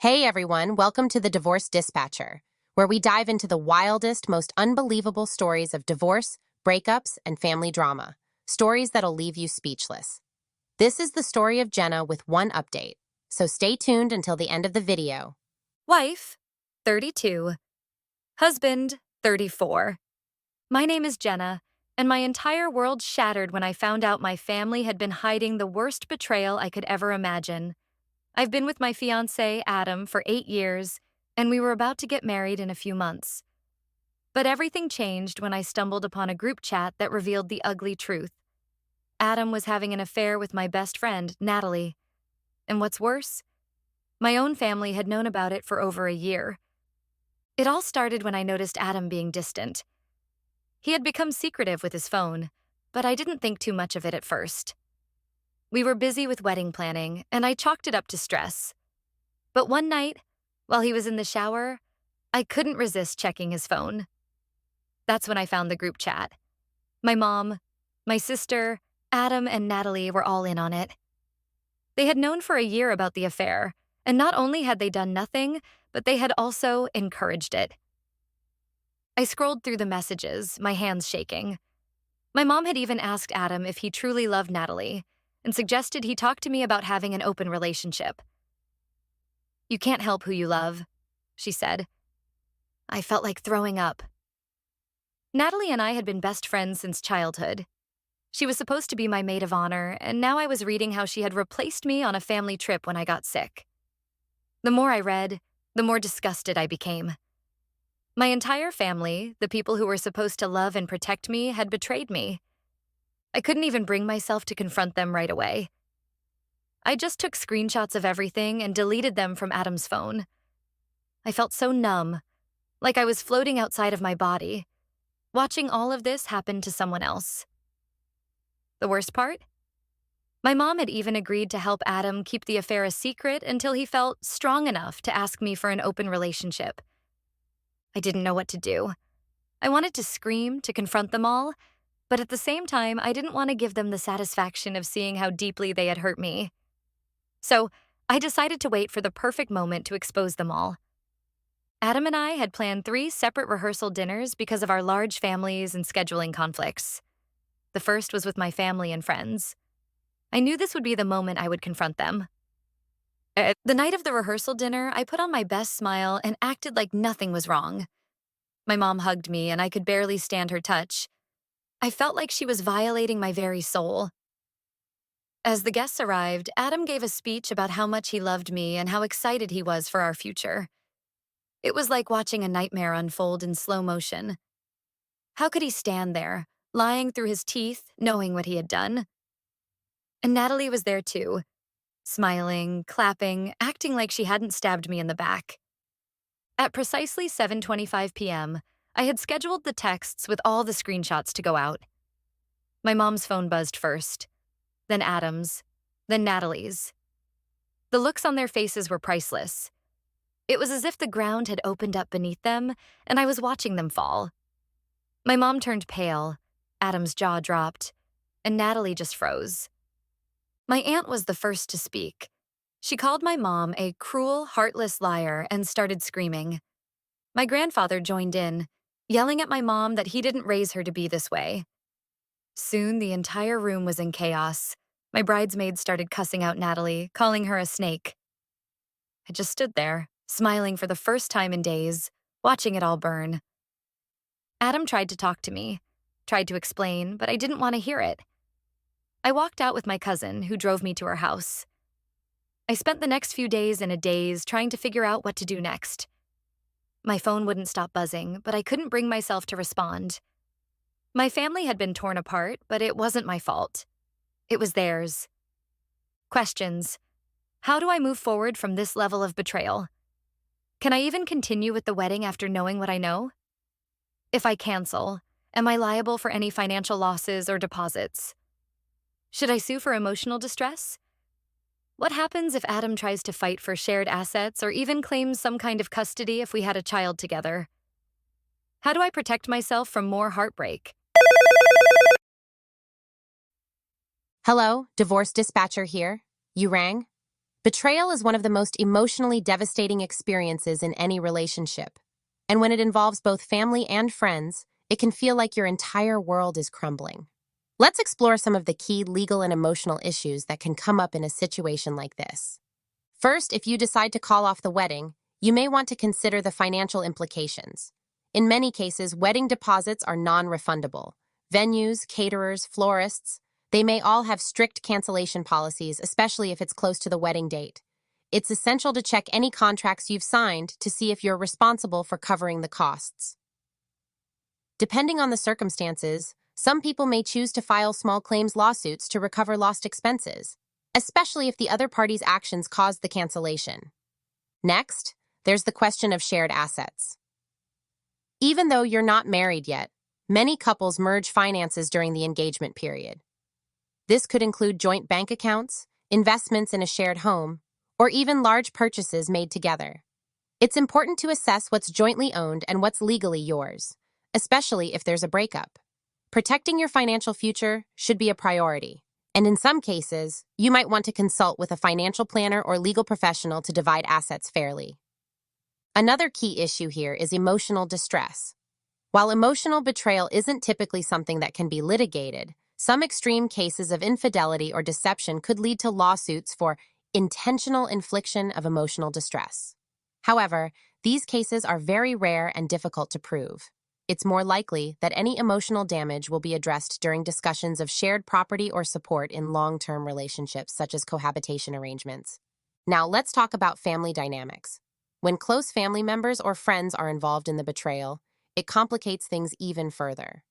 Hey everyone, welcome to the Divorce Dispatcher, where we dive into the wildest, most unbelievable stories of divorce, breakups, and family drama. Stories that'll leave you speechless. This is the story of Jenna with one update, so stay tuned until the end of the video. Wife, 32. Husband, 34. My name is Jenna, and my entire world shattered when I found out my family had been hiding the worst betrayal I could ever imagine. I've been with my fiancé, Adam, for 8 years, and we were about to get married in a few months. But everything changed when I stumbled upon a group chat that revealed the ugly truth. Adam was having an affair with my best friend, Natalie. And what's worse, my own family had known about it for over a year. It all started when I noticed Adam being distant. He had become secretive with his phone, but I didn't think too much of it at first. We were busy with wedding planning, and I chalked it up to stress. But one night, while he was in the shower, I couldn't resist checking his phone. That's when I found the group chat. My mom, my sister, Adam, and Natalie were all in on it. They had known for a year about the affair, and not only had they done nothing, but they had also encouraged it. I scrolled through the messages, my hands shaking. My mom had even asked Adam if he truly loved Natalie, and suggested he talk to me about having an open relationship. "You can't help who you love," she said. I felt like throwing up. Natalie and I had been best friends since childhood. She was supposed to be my maid of honor, and now I was reading how she had replaced me on a family trip when I got sick. The more I read, the more disgusted I became. My entire family, the people who were supposed to love and protect me, had betrayed me. I couldn't even bring myself to confront them right away. I just took screenshots of everything and deleted them from Adam's phone. I felt so numb, like I was floating outside of my body, watching all of this happen to someone else. The worst part? My mom had even agreed to help Adam keep the affair a secret until he felt strong enough to ask me for an open relationship. I didn't know what to do. I wanted to scream, to confront them all, but at the same time, I didn't want to give them the satisfaction of seeing how deeply they had hurt me. So, I decided to wait for the perfect moment to expose them all. Adam and I had planned 3 separate rehearsal dinners because of our large families and scheduling conflicts. The first was with my family and friends. I knew this would be the moment I would confront them. The night of the rehearsal dinner, I put on my best smile and acted like nothing was wrong. My mom hugged me, and I could barely stand her touch. I felt like she was violating my very soul. As the guests arrived, Adam gave a speech about how much he loved me and how excited he was for our future. It was like watching a nightmare unfold in slow motion. How could he stand there, lying through his teeth, knowing what he had done? And Natalie was there too, smiling, clapping, acting like she hadn't stabbed me in the back. At precisely 7:25 p.m., I had scheduled the texts with all the screenshots to go out. My mom's phone buzzed first, then Adam's, then Natalie's. The looks on their faces were priceless. It was as if the ground had opened up beneath them, and I was watching them fall. My mom turned pale, Adam's jaw dropped, and Natalie just froze. My aunt was the first to speak. She called my mom a cruel, heartless liar and started screaming. My grandfather joined in, yelling at my mom that he didn't raise her to be this way. Soon, the entire room was in chaos. My bridesmaids started cussing out Natalie, calling her a snake. I just stood there, smiling for the first time in days, watching it all burn. Adam tried to talk to me, tried to explain, but I didn't want to hear it. I walked out with my cousin, who drove me to her house. I spent the next few days in a daze trying to figure out what to do next. My phone wouldn't stop buzzing, but I couldn't bring myself to respond. My family had been torn apart, but it wasn't my fault. It was theirs. Questions. How do I move forward from this level of betrayal? Can I even continue with the wedding after knowing what I know? If I cancel, am I liable for any financial losses or deposits? Should I sue for emotional distress? What happens if Adam tries to fight for shared assets or even claims some kind of custody if we had a child together? How do I protect myself from more heartbreak? Hello, Divorce Dispatcher here. You rang? Betrayal is one of the most emotionally devastating experiences in any relationship. And when it involves both family and friends, it can feel like your entire world is crumbling. Let's explore some of the key legal and emotional issues that can come up in a situation like this. First, if you decide to call off the wedding, you may want to consider the financial implications. In many cases, wedding deposits are non-refundable. Venues, caterers, florists, they may all have strict cancellation policies, especially if it's close to the wedding date. It's essential to check any contracts you've signed to see if you're responsible for covering the costs. Depending on the circumstances, some people may choose to file small claims lawsuits to recover lost expenses, especially if the other party's actions caused the cancellation. Next, there's the question of shared assets. Even though you're not married yet, many couples merge finances during the engagement period. This could include joint bank accounts, investments in a shared home, or even large purchases made together. It's important to assess what's jointly owned and what's legally yours, especially if there's a breakup. Protecting your financial future should be a priority, and in some cases, you might want to consult with a financial planner or legal professional to divide assets fairly. Another key issue here is emotional distress. While emotional betrayal isn't typically something that can be litigated, some extreme cases of infidelity or deception could lead to lawsuits for intentional infliction of emotional distress. However, these cases are very rare and difficult to prove. It's more likely that any emotional damage will be addressed during discussions of shared property or support in long-term relationships, such as cohabitation arrangements. Now, let's talk about family dynamics. When close family members or friends are involved in the betrayal, it complicates things even further.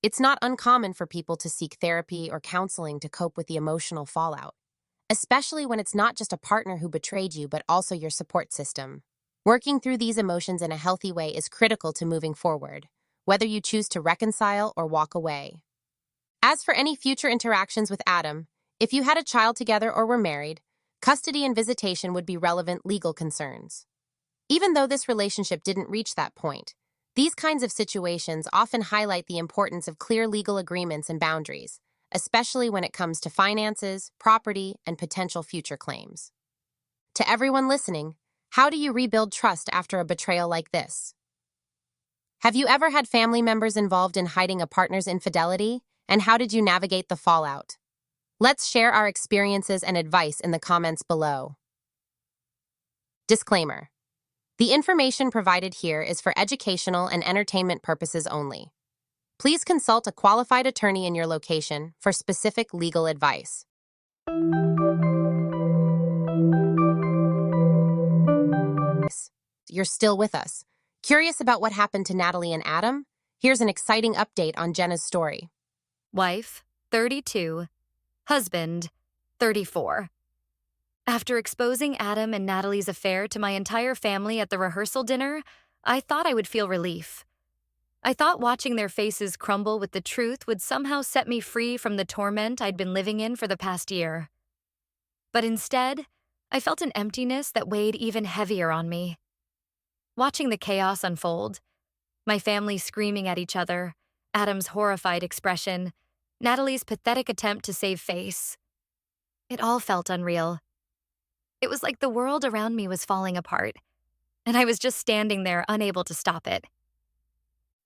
It's not uncommon for people to seek therapy or counseling to cope with the emotional fallout, especially when it's not just a partner who betrayed you, but also your support system. Working through these emotions in a healthy way is critical to moving forward, whether you choose to reconcile or walk away. As for any future interactions with Adam, if you had a child together or were married, custody and visitation would be relevant legal concerns. Even though this relationship didn't reach that point, these kinds of situations often highlight the importance of clear legal agreements and boundaries, especially when it comes to finances, property, and potential future claims. To everyone listening, how do you rebuild trust after a betrayal like this? Have you ever had family members involved in hiding a partner's infidelity, and how did you navigate the fallout? Let's share our experiences and advice in the comments below. Disclaimer: the information provided here is for educational and entertainment purposes only. Please consult a qualified attorney in your location for specific legal advice. You're still with us. Curious about what happened to Natalie and Adam? Here's an exciting update on Jenna's story. Wife, 32. Husband, 34. After exposing Adam and Natalie's affair to my entire family at the rehearsal dinner, I thought I would feel relief. I thought watching their faces crumble with the truth would somehow set me free from the torment I'd been living in for the past year. But instead, I felt an emptiness that weighed even heavier on me. Watching the chaos unfold, my family screaming at each other, Adam's horrified expression, Natalie's pathetic attempt to save face. It all felt unreal. It was like the world around me was falling apart, and I was just standing there unable to stop it.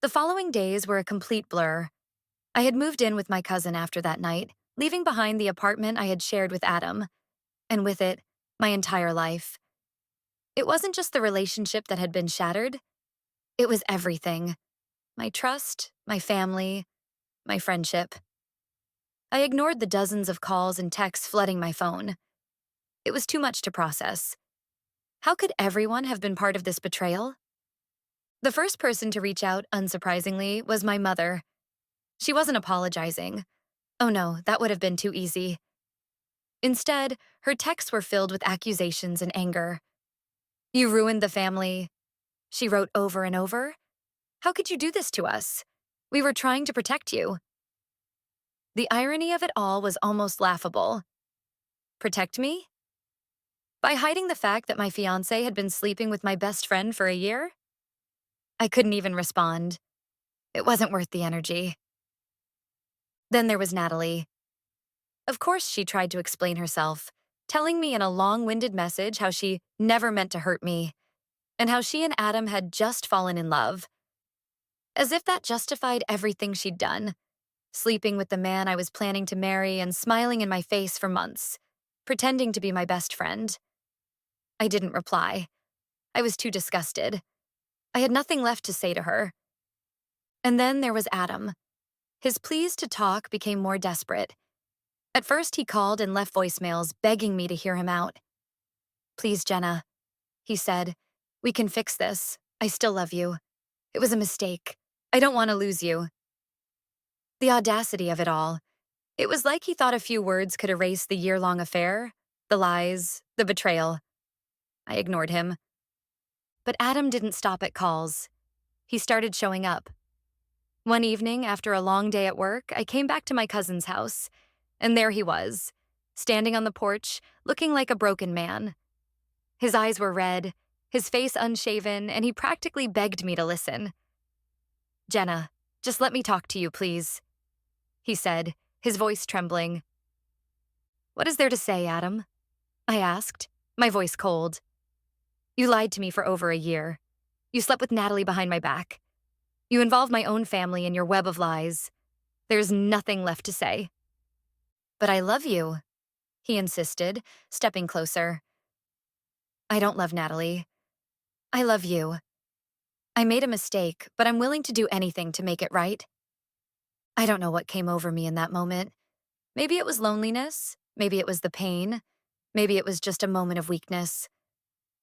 The following days were a complete blur. I had moved in with my cousin after that night, leaving behind the apartment I had shared with Adam, and with it, my entire life. It wasn't just the relationship that had been shattered. It was everything. My trust, my family, my friendship. I ignored the dozens of calls and texts flooding my phone. It was too much to process. How could everyone have been part of this betrayal? The first person to reach out, unsurprisingly, was my mother. She wasn't apologizing. Oh no, that would have been too easy. Instead, her texts were filled with accusations and anger. "You ruined the family," she wrote over and over. "How could you do this to us? We were trying to protect you." The irony of it all was almost laughable. Protect me? By hiding the fact that my fiancé had been sleeping with my best friend for a year? I couldn't even respond. It wasn't worth the energy. Then there was Natalie. Of course she tried to explain herself. telling me in a long-winded message how she never meant to hurt me and how she and Adam had just fallen in love. As if that justified everything she'd done, sleeping with the man I was planning to marry and smiling in my face for months, pretending to be my best friend. I didn't reply. I was too disgusted. I had nothing left to say to her. And then there was Adam. His pleas to talk became more desperate. At first, he called and left voicemails begging me to hear him out. "Please, Jenna," he said. "We can fix this. I still love you. It was a mistake. I don't want to lose you." The audacity of it all. It was like he thought a few words could erase the year-long affair, the lies, the betrayal. I ignored him. But Adam didn't stop at calls. He started showing up. One evening, after a long day at work, I came back to my cousin's house, and there he was, standing on the porch, looking like a broken man. His eyes were red, his face unshaven, and he practically begged me to listen. "Jenna, just let me talk to you, please," he said, his voice trembling. "What is there to say, Adam?" I asked, my voice cold. "You lied to me for over a year. You slept with Natalie behind my back. You involved my own family in your web of lies. There's nothing left to say." "But I love you," he insisted, stepping closer. "I don't love Natalie. I love you. I made a mistake, but I'm willing to do anything to make it right." I don't know what came over me in that moment. Maybe it was loneliness. Maybe it was the pain. Maybe it was just a moment of weakness.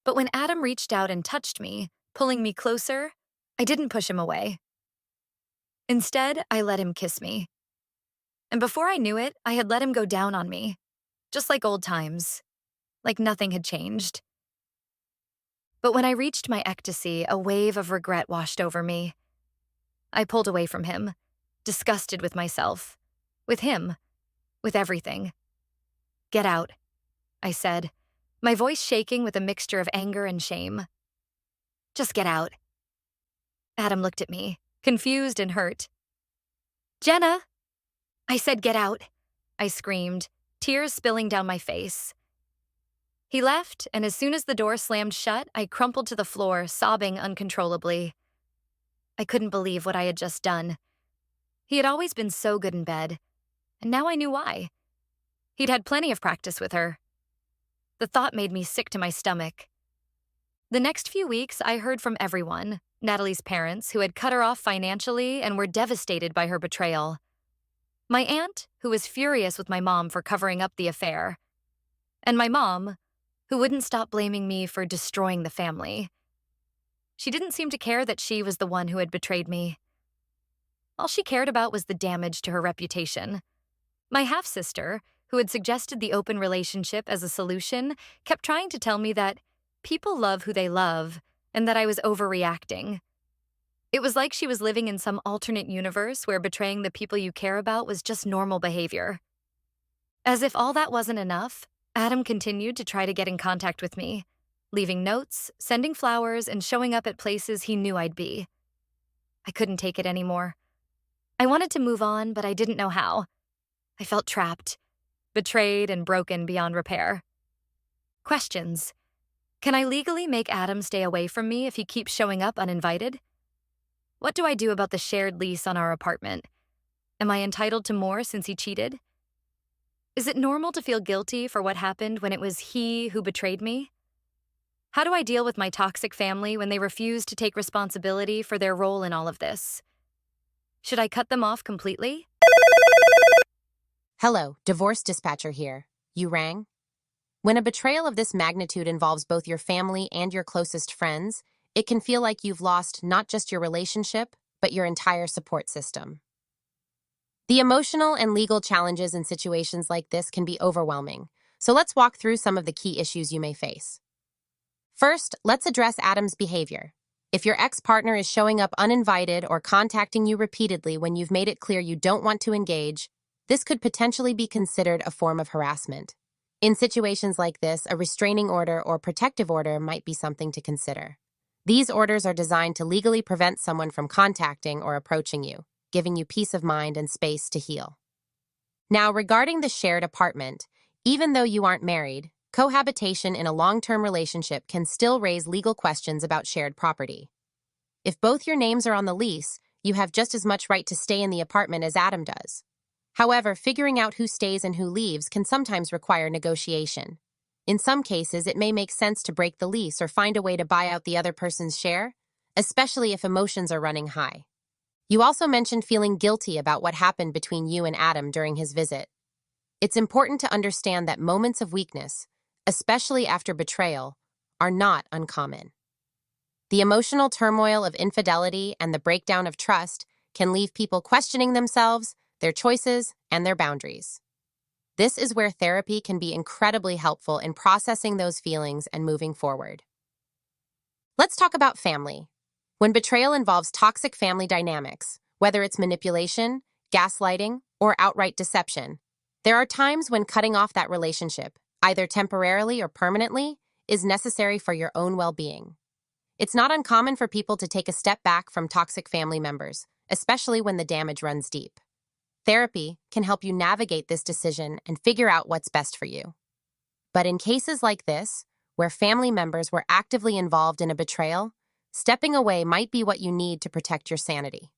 But when Adam reached out and touched me, pulling me closer, I didn't push him away. Instead, I let him kiss me. And before I knew it, I had let him go down on me, just like old times, like nothing had changed. But when I reached my ecstasy, a wave of regret washed over me. I pulled away from him, disgusted with myself, with him, with everything. "Get out," I said, my voice shaking with a mixture of anger and shame. "Just get out." Adam looked at me, confused and hurt. "Jenna!" "I said get out," I screamed, tears spilling down my face. He left, and as soon as the door slammed shut, I crumpled to the floor, sobbing uncontrollably. I couldn't believe what I had just done. He had always been so good in bed, and now I knew why. He'd had plenty of practice with her. The thought made me sick to my stomach. The next few weeks, I heard from everyone, Natalie's parents, who had cut her off financially and were devastated by her betrayal. My aunt, who was furious with my mom for covering up the affair. And my mom, who wouldn't stop blaming me for destroying the family. She didn't seem to care that she was the one who had betrayed me. All she cared about was the damage to her reputation. My half-sister, who had suggested the open relationship as a solution, kept trying to tell me that people love who they love and that I was overreacting. It was like she was living in some alternate universe where betraying the people you care about was just normal behavior. As if all that wasn't enough, Adam continued to try to get in contact with me, leaving notes, sending flowers, and showing up at places he knew I'd be. I couldn't take it anymore. I wanted to move on, but I didn't know how. I felt trapped, betrayed and broken beyond repair. Questions. Can I legally make Adam stay away from me if he keeps showing up uninvited? What do I do about the shared lease on our apartment? Am I entitled to more since he cheated? Is it normal to feel guilty for what happened when it was he who betrayed me? How do I deal with my toxic family when they refuse to take responsibility for their role in all of this? Should I cut them off completely? Hello, divorce dispatcher here. You rang? When a betrayal of this magnitude involves both your family and your closest friends, it can feel like you've lost not just your relationship, but your entire support system. The emotional and legal challenges in situations like this can be overwhelming, so let's walk through some of the key issues you may face. First, let's address Adam's behavior. If your ex-partner is showing up uninvited or contacting you repeatedly when you've made it clear you don't want to engage, this could potentially be considered a form of harassment. In situations like this, a restraining order or protective order might be something to consider. These orders are designed to legally prevent someone from contacting or approaching you, giving you peace of mind and space to heal. Now, regarding the shared apartment, Even though you aren't married, cohabitation in a long-term relationship can still raise legal questions about shared property. If both your names are on the lease, you have just as much right to stay in the apartment as Adam does. However, figuring out who stays and who leaves can sometimes require negotiation. In some cases, it may make sense to break the lease or find a way to buy out the other person's share, especially if emotions are running high. You also mentioned feeling guilty about what happened between you and Adam during his visit. It's important to understand that moments of weakness, especially after betrayal, are not uncommon. The emotional turmoil of infidelity and the breakdown of trust can leave people questioning themselves, their choices, and their boundaries. This is where therapy can be incredibly helpful in processing those feelings and moving forward. Let's talk about family. When betrayal involves toxic family dynamics, whether it's manipulation, gaslighting, or outright deception, there are times when cutting off that relationship, either temporarily or permanently, is necessary for your own well-being. It's not uncommon for people to take a step back from toxic family members, especially when the damage runs deep. Therapy can help you navigate this decision and figure out what's best for you. But in cases like this, where family members were actively involved in a betrayal, stepping away might be what you need to protect your sanity.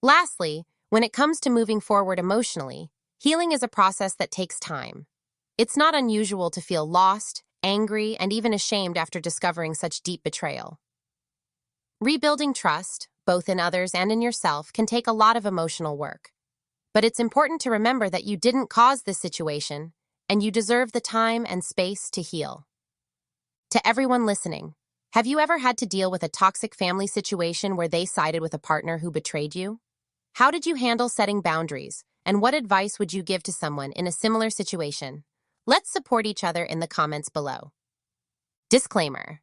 Lastly, when it comes to moving forward emotionally, healing is a process that takes time. It's not unusual to feel lost, angry, and even ashamed after discovering such deep betrayal. Rebuilding trust, both in others and in yourself, can take a lot of emotional work. But it's important to remember that you didn't cause this situation, and you deserve the time and space to heal. To everyone listening, have you ever had to deal with a toxic family situation where they sided with a partner who betrayed you? How did you handle setting boundaries, and what advice would you give to someone in a similar situation? Let's support each other in the comments below. Disclaimer: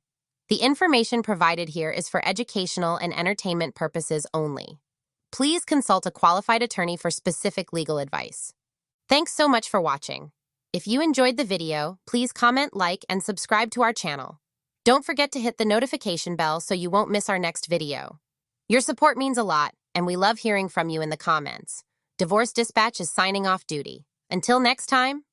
the information provided here is for educational and entertainment purposes only. Please consult a qualified attorney for specific legal advice. Thanks so much for watching. If you enjoyed the video, please comment, like, and subscribe to our channel. Don't forget to hit the notification bell so you won't miss our next video. Your support means a lot, and we love hearing from you in the comments. Divorce Dispatch is signing off duty. Until next time,